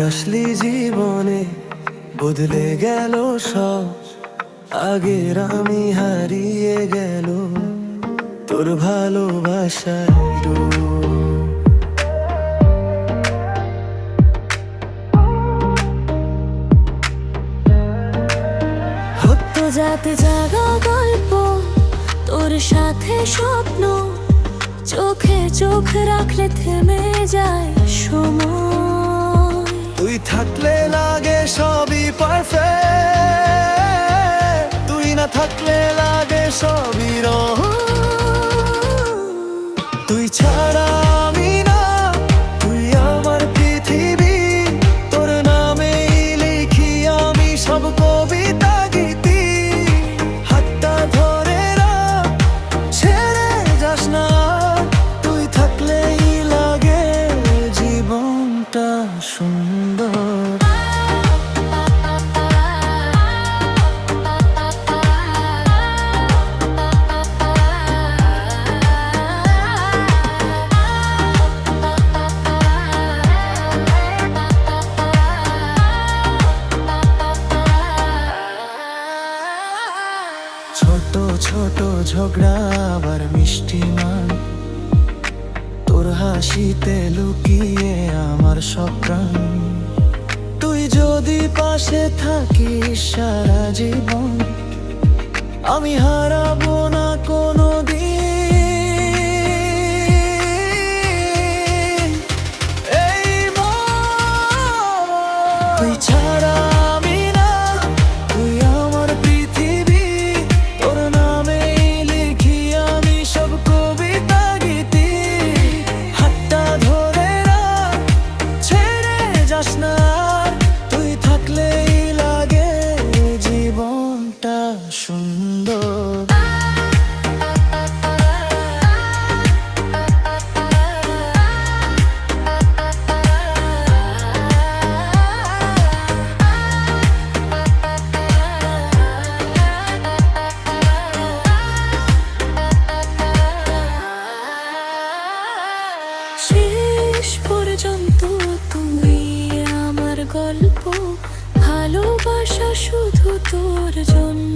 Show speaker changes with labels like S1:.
S1: আসলি জীবনে, বদলে গেল সব। আগের আমি হারিয়ে গেল তোর ভালোবাসায় ডুব।
S2: যাতে জাগা গল্প, তোর সাথে স্বপ্ন, চোখে চোখ রাখলে থেমে যায় সময়।
S1: তুই থাকলে লাগে সবই পারফেক্ট, তুই না থাকলে লাগে সবই রং। তুই ছাড়া আমি না, তুই আমার পৃথিবী। তোর নামেই লিখি আমি সব কবিতা গীতি। হাতটা ধরে রাখ, ছেড়ে যাস না। তুই থাকলেই লাগে জীবনটা সুন্দর। ছোট ছোট ঝগড়া আবার মিষ্টি মান, তোর হাসিতে লুকিয়ে আমার সব প্রাণ। তুই যদি পাশে থাকিস সারা জীবন, আমি হারাবো না কোনো দিন এই মন। তুই ছাড়া আমি না, তুই আমার পৃথিবী। তোর নামেই লিখি আমি সব কবিতা গীতি। হাতটা ধরে রাখ, ছেড়ে যাস না। তুই থাকলেই লাগে জীবনটা সুন্দর।
S2: শেষ পর্যন্ত তুমি আমার গল্প, ভালোবাসা শুধু তোর জন্য।